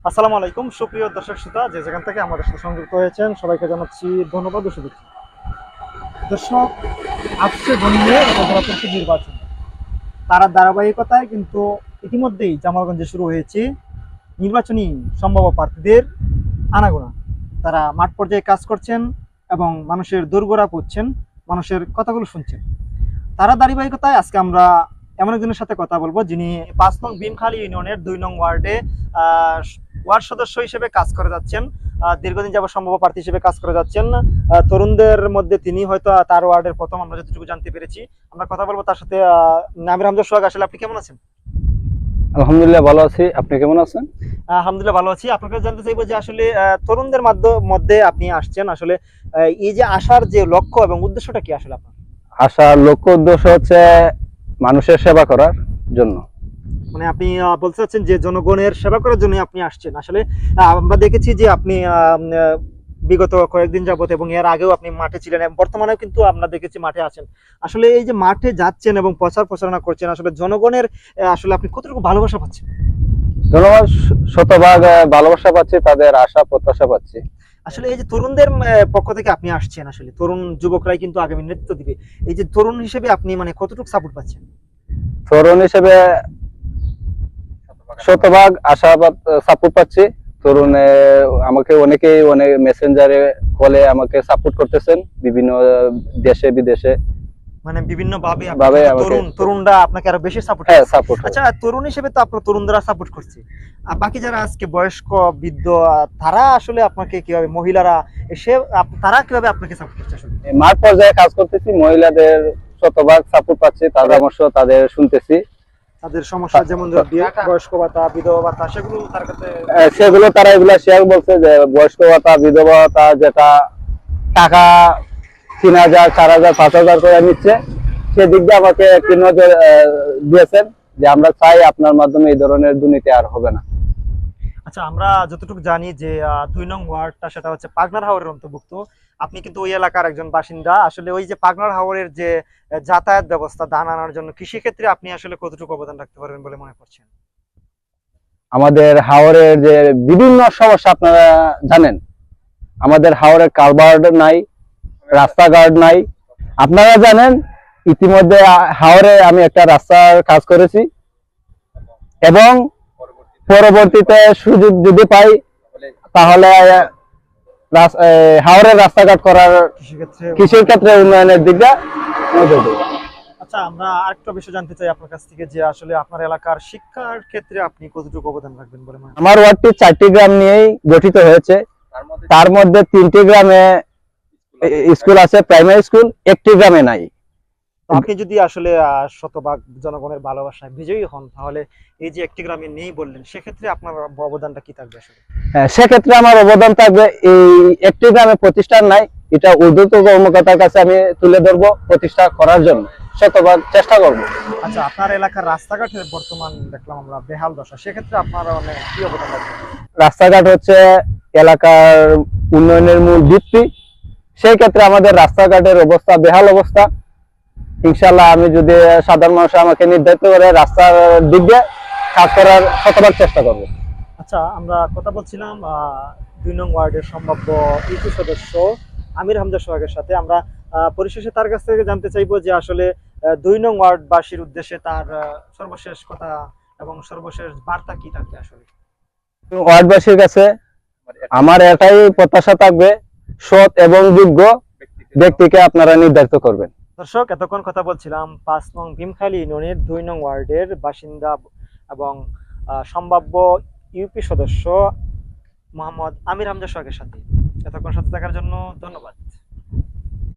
আসসালামু আলাইকুম সুপ্রিয় দর্শক শ্রোতা যে যেখান থেকে আমাদের সাথে সংযুক্ত হয়েছেন সবাইকে জানাচ্ছি ধন্যবাদ ও শুভেচ্ছা। দর্শক, আসছে ঘনিয়ে উপজেলা পরিষদ নির্বাচন, তার ধারাবাহিকতায় কিন্তু ইতিমধ্যেই জামালগঞ্জে শুরু হয়েছে নির্বাচনী সম্ভাব্য প্রার্থীদের আনাগোনা। তারা মাঠ পর্যায়ে কাজ করছেন এবং মানুষের দোরগোড়া পড়ছেন, মানুষের কথাগুলো শুনছেন। তারা ধারাবাহিকতায় আজকে আমরা এমন একজনের সাথে কথা বলবো যিনি 5 নং ভীমখালী ইউনিয়নের 2 নং ওয়ার্ডে ওয়ার্ড সদস্য হিসেবে কাজ করে যাচ্ছেন। দীর্ঘদিন যাবত সম্ভাব্য প্রার্থী হিসেবে কাজ করে যাচ্ছেন। তরুণদের মধ্যে তিনি হয়তো তার ওয়ার্ডের প্রথম, আমরা যতটুকু জানতে পেরেছি। আমরা কথা বলবো তার সাথে। আমির হামজা সোহাগ, আসলে আপনি কেমন আছেন? আলহামদুলিল্লাহ ভালো আছি, আপনি কেমন আছেন? আলহামদুলিল্লাহ ভালো আছি। আপনার কাছে জানতে চাইবো যে আসলে তরুণদের মধ্যে আপনি আসছেন, আসলে এই যে আসার যে লক্ষ্য এবং উদ্দেশ্যটা কি আসলে আপনার? আসার লক্ষ্য উদ্দেশ্য হচ্ছে মানুষের সেবা করার জন্য। মানে আপনি বলতে চাচ্ছেন যে জনগণের সেবা করার জন্য আপনি আসছেন। আসলে আমরা দেখেছি যে আপনি বিগত কয়েকদিন যাবত এবং এর আগেও আপনি মাঠে ছিলেন এবং বর্তমানেও কিন্তু আমরা দেখেছি মাঠে আছেন। আসলে এই যে মাঠে যাচ্ছেন এবং প্রচার প্রচারণা করছেন, আসলে জনগণের আসলে আপনি কতটুকু ভালোবাসা পাচ্ছেন? ধন্যবাদ। শতভাগ ভালোবাসা পাচ্ছি, তাদের আশা প্রত্যাশা পাচ্ছি। আসলে এই যে তরুণদের পক্ষ থেকে আপনি আসছেন, আসলে তরুণ যুবকরাই কিন্তু আগামী নেতৃত্ব দিবে। এই যে তরুণ হিসেবে আপনি মানে কতটুকু সাপোর্ট পাচ্ছেন? তরুণ হিসেবে শতভাগ আশাবাদ সাপোর্ট পাচ্ছি। তরুণে আমাকে অনেক মেসেঞ্জারে কলে আমাকে সাপোর্ট করতেছেন বিভিন্ন দেশে বিদেশে। মানে বিভিন্ন ভাবে আমাকে তরুণরা আপনাকে আরো বেশি সাপোর্ট হ্যাঁ করছে। সাপোর্ট। আচ্ছা, তরুণ হিসেবে তো আপনার তরুণরা সাপোর্ট করছে, আর বাকি যারা আজকে বয়স্ক বৃদ্ধ, তারা আসলে আপনাকে কিভাবে, মহিলারা এসে তারা কিভাবে আপনাকে সাপোর্ট করছে? আসলে মাঠ পর্যায়ে কাজ করতেছি, মহিলাদের শতভাগ সাপোর্ট পাচ্ছি, তাদের পরামর্শ তাদের শুনতেছি। তাদের সমস্যা যেমন বয়স্ক ভাতা, বিধবা ভাতা, সেগুলো তার কাছে তারা এগুলা শেয়ার বলছে যে বয়স্ক ভাতা, বিধবা ভাতা, যেটা টাকা 3,000 4,000 5,000 করে নিচ্ছে, সেদিক দিয়ে আমাকে একটি নজর দিয়েছেন যে আমরা চাই আপনার মাধ্যমে এই ধরনের দুর্নীতি আর হবে না। আচ্ছা, আমরা যতটুকু জানি যে 2 নং ওয়ার্ডটা সেটা হচ্ছে পাগনার হাওরের অন্তর্ভুক্ত। আপনি কিন্তু ওই এলাকার একজন বাসিন্দা। আসলে ওই যে পাগনার হাওরের যে যাতায়াত ব্যবস্থা, ধান আনার জন্য কৃষি ক্ষেত্রে আপনি আসলে কতটুকু অবদান রাখতে পারবেন বলে মনে করছেন? আমাদের হাওরের যে বিভিন্ন সমস্যা আপনারা জানেন, আমাদের হাওরের কালভার্ট নাই, রাস্তাঘাট নাই। আপনারা জানেন ইতিমধ্যে হাওরে আমি একটা রাস্তার কাজ করেছি এবং পরবর্তীতে সুযোগ যদি পাই তাহলে হাওরের রাস্তাঘাট করার কৃষির ক্ষেত্রে উন্নয়নের দিকে নজর দেব। আচ্ছা, আমরা আরেকটা বিষয় জানতে চাই আপনার কাছ থেকে যে আসলে আপনার এলাকার শিক্ষার ক্ষেত্রে আপনি কতটুকু অবদান রাখবেন বলে মনে হয়? আমার ওয়ার্ডটি 4টি গ্রাম নিয়েই গঠিত হয়েছে। তার মধ্যে 3টি গ্রামে স্কুল আছে, প্রাইমারি স্কুল, একটি গ্রামে নাই। আপনি যদি আসলে শতভাগ জনগণের ভালোবাসায় বিজয়ী হন, তাহলে এই যে একটি গ্রামে নেই বললেন, সেক্ষেত্রে আপনার অবদানটা কি থাকবে আসলে? সেক্ষেত্রে আমার অবদান থাকবে, এই একটি গ্রামে প্রতিষ্ঠান নাই, এটা ঊর্ধ্বতন কর্মকর্তার কাছে আমি তুলে ধরবো, প্রতিষ্ঠা করার জন্য শতভাগ চেষ্টা করব। আচ্ছা, আপনার এলাকার রাস্তাঘাটের বর্তমান দেখলাম আমরা বেহাল দশা, সেক্ষেত্রে আপনার মানে কি অবদান রাখবেন? রাস্তাঘাট হচ্ছে এলাকার উন্নয়নের মূল ভিত্তি, সেই ক্ষেত্রে আমাদের রাস্তাঘাটের অবস্থা বেহাল অবস্থা। ইনশাআল্লাহ আমি যদি সাধারণ মানুষ আমাকে নির্ধারিত করে রাস্তার দিক দিয়ে কাজ করার শতভাগ চেষ্টা করব। আচ্ছা, আমরা কথা বলছিলাম 2 নং ওয়ার্ডের সম্ভাব্য ইউপি সদস্য আমির হামজা সোহাগের সাথে। আমরা পরিশেষে তার কাছ থেকে জানতে চাইবো যে আসলে 2 নং ওয়ার্ডবাসীর উদ্দেশ্যে তার সর্বশেষ কথা এবং সর্বশেষ বার্তা কি থাকবে আসলে? ওয়ার্ডবাসীর কাছে আমার এটাই প্রত্যাশা থাকবে, সৎ এবং যোগ্য ব্যক্তিকে আপনারা নির্ধারিত করবেন। দর্শক, এতক্ষণ কথা বলছিলাম 5 নং ভীমখালী ইউনিয়নের 2 নং ওয়ার্ডের বাসিন্দা এবং সম্ভাব্য ইউপি সদস্য মোহাম্মদ আমির হামজা সোহাগের সাথে। এতক্ষণ সাথে থাকার জন্য ধন্যবাদ।